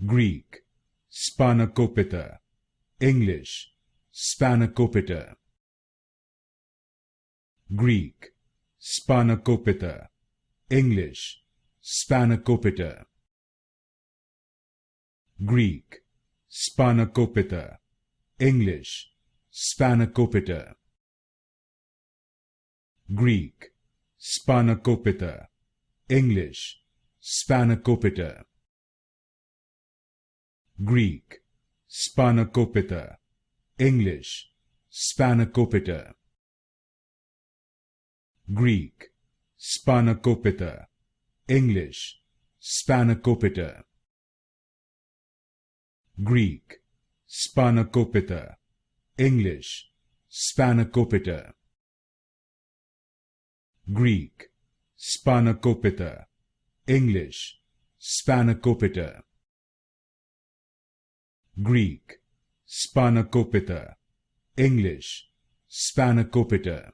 Greek, Spanakopita. English, Spanakopita. Greek, Spanakopita. English, Spanakopita. Greek, Spanakopita. English, Spanakopita. Greek, Spanakopita. English, Spanakopita. Greek, Spanakopita. English, Spanakopita. Greek, Spanakopita. English, Spanakopita. Greek, Spanakopita. English, Spanakopita. Greek, Spanakopita. English, Spanakopita. Greek, Spanakopita. English, Spanakopita.